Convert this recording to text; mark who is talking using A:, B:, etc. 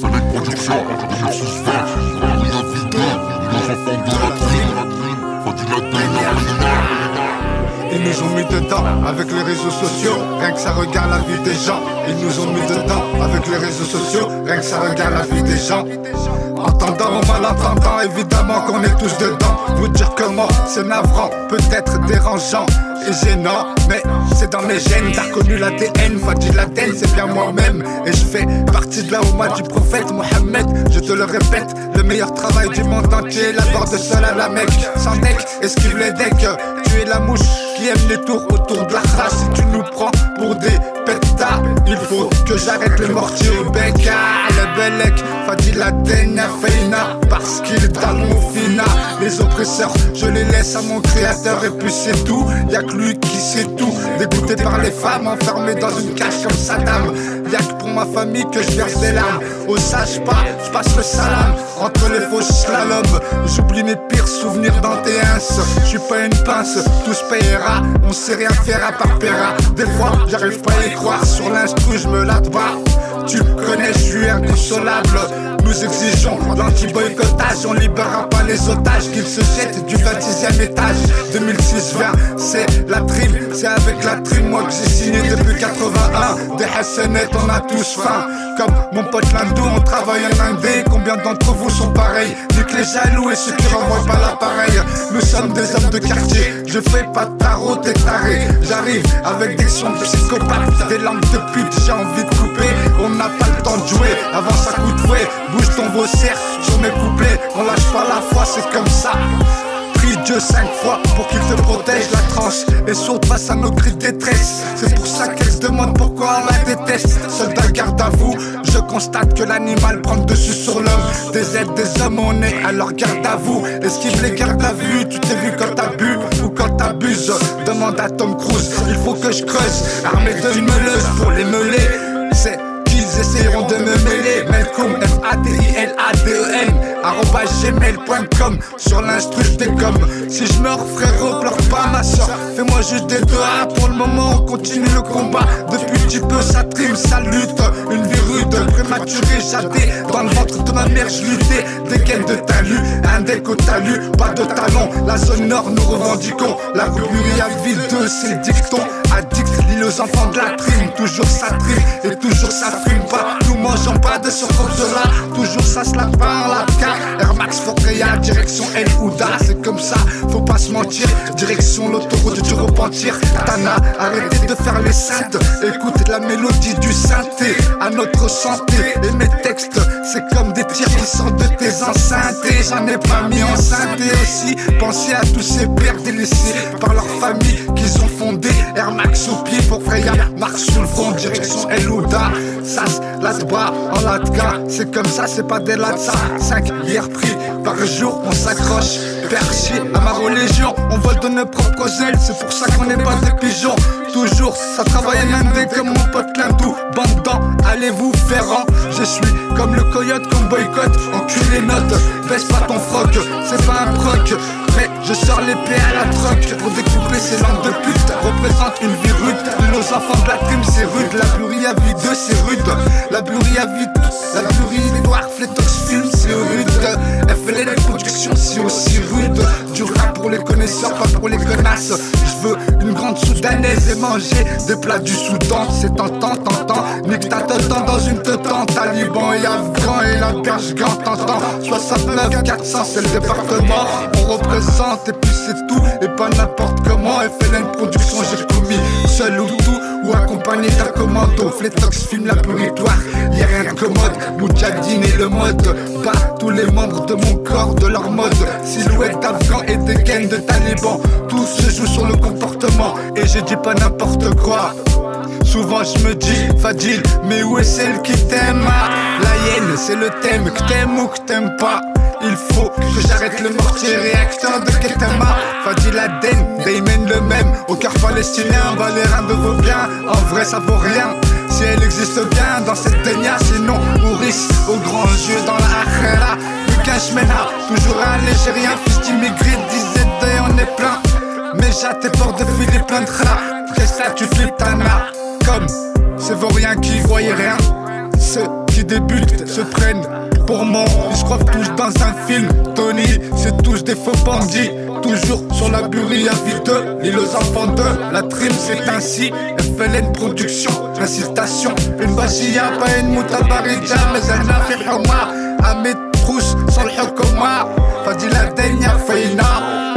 A: Fallait production, 2020, la vie de nos enfants de la trine, Fadil Aden.
B: Ils nous ont mis dedans avec les réseaux sociaux, rien que ça regarde la vie des gens. Ils nous ont mis dedans avec les réseaux sociaux, rien que ça regarde la vie des gens. Entendant ou malentendant, évidemment qu'on est tous dedans. Vous dire comment, c'est navrant, peut-être dérangeant et gênant, mais c'est dans mes gènes. T'as reconnu l'ADN, Fadil Aden, c'est bien moi-même. Et je fais partie de la Oumma du prophète Mohammed. Je te le répète, le meilleur travail du monde entier, la barre de sol à la Mecque. Sans deck, esquive les decks. Tu es la mouche qui aime les tours autour de la race. Si tu nous prends pour des pétards, il faut que j'arrête le mortier au bec. Le Belek, Fadil Aden, Feina, parce qu'il est dans mon fina. Les oppresseurs, je les laisse à mon créateur. Et puis c'est tout, y'a que lui qui sait tout. Dégoûté par les femmes, enfermé dans une cage comme Saddam. Y'a que pour ma famille que je verse des larmes. Au sage pas, je passe le salam entre les faux slaloms. J'oublie mes pires souvenirs dans tes ins. Je suis pas une pince, tout se payera. On sait rien faire à part Péra. Des fois j'arrive pas à y croire. Sur l'instru je me latte bas. Tu connais, je suis inconsolable. Nous exigeons l'anti-boycottage. On libérera pas les otages qu'ils se jettent du 26e étage. 2006-20, c'est la trim. C'est avec la trim, moi que j'ai signé depuis 81. Des Hassanettes, on a tous faim. Comme mon pote Landou, on travaille en indé. Combien d'entre vous sont pareils? Nique les jaloux et ceux qui renvoient pas l'appareil. Nous sommes des hommes de quartier. Je fais pas de tarot, t'es taré. J'arrive avec des sons psychopathes, des langues de pute, j'ai envie de couper. On n'a pas le temps de jouer, avant ça coûte fouet. Bouge ton vaussaire sur mes couplets. On lâche pas la foi, c'est comme ça. Prie Dieu 5 fois pour qu'il te protège la tranche et saute face à nos cris de détresse. C'est pour ça qu'elle se demande pourquoi on la déteste. Soldat garde à vous, je constate que l'animal prend le dessus sur l'homme. Des aides des hommes, on est alors garde à vous. Esquive les gardes à vue, tu t'es vu quand t'as bu ou quand t'abuses. Demande à Tom Cruise, il faut que je creuse. Armée de meuleuses pour les meuler. C'est qu'ils essayeront de me mêler. Melkoum, F-A-D-I-L-A-D-E-N @gmail.com. Sur l'instru j'décomme. Si je meurs frérot, pleure pas ma soeur. Fais-moi juste des doigts. Pour le moment on continue le combat. Depuis petit peu ça trime, ça lutte. Une vie rude, prématurée, jadée. Dans le ventre de ma mère je luttais. Des gaines de talus, un deck au talus. Pas de talons, la zone nord nous revendiquons. La ruburie à vide, c'est le dicton. Addict, l'île aux enfants de la trime. Toujours ça trime et toujours ça frime pas. Nous mangeons pas de ce là. Toujours ça se lave pas en la car. Air Max Fortreya, direction El Houda. C'est comme ça, faut pas se mentir. Direction l'autoroute du repentir. Tana, arrêtez de faire les saintes. Écoute la mélodie du synthé. À notre santé. Et mes textes, c'est comme des tirs qui sortent de tes enceintes. J'en ai pas mis en synthé aussi. Pensez à tous ces pères délaissés par leur famille qu'ils ont fondé. Air Max au pied pour Freya. Marche sur le front, direction El Houda. Sas, Latba, en Latka. C'est comme ça, c'est pas des Latsa. 5 hier pris par jour, on s'accroche. Perché à ma religion, on vole de nos propres ailes. C'est pour ça qu'on n'est pas des pigeons. Toujours, ça travaille en indé comme mon pote Landou. Bandant, allez-vous faire en. Je suis comme le coyote qu'on boycotte. Encule les notes, baisse pas ton froc. C'est pas un proc, mais je sors l'épée à la troc. Pour découper ces langues de pute, représente une vie rude. Nos enfants de la trime, c'est rude. La plurie à vie 2, c'est rude. La plurie à vie, la plurie noire, Flétox film, c'est rude. FLN production, c'est aussi rude. Du rap pour les connaisseurs, pas pour les connasses. Je veux une grande soudanaise et manger des plats du Soudan. C'est tentant, tentant. Nique ta tentant dans une tentante. Taliban et Afghan et la berge gant, tentant. 69 400, c'est le département. On représente et puis c'est tout. Et pas n'importe comment. FLN production, j'ai commis seul ou tout. Ou accompagné d'un commando. Flétox filme la puritoire. Y'a rien de commode. Moudjahidine et le mode. Bat tous les membres de mon corps, de leur mode. Silhouette d'Afghan et des gaines de talibans. Tout se joue sur le comportement. Et je dis pas n'importe quoi. Souvent je me dis, Fadil, mais où est celle qui t'aime? La hyène, c'est le thème, que t'aimes ou que t'aimes pas. Il faut que j'arrête le mortier réacteur de Ketama. Fadil Aden, Damon le même. Au cœur palestinien, bah les reins de vos biens. En vrai ça vaut rien, si elle existe bien dans cette ténia. Sinon, Maurice, au grand jeu dans la akhira. Le Cashmena, toujours un Algérien. Fils d'immigré, disait on est plein. Mais j'ai tes portes de filer plein de rats. Qu'est-ce que tu flippes ta main? Comme ces vauriens qui voyaient rien. Ceux qui qui débutent se prennent pour moi, ils se croient tous dans un film. Tony, c'est tous des faux bandits. Toujours sur la burie à vide, l'île aux enfants de la trim, c'est ainsi. FLN Production, incitation. Une bachia, pas une moutabarija, mais un affaire homa. Ahmed Trousse, sans le hukoma. Fadila Denya Feina.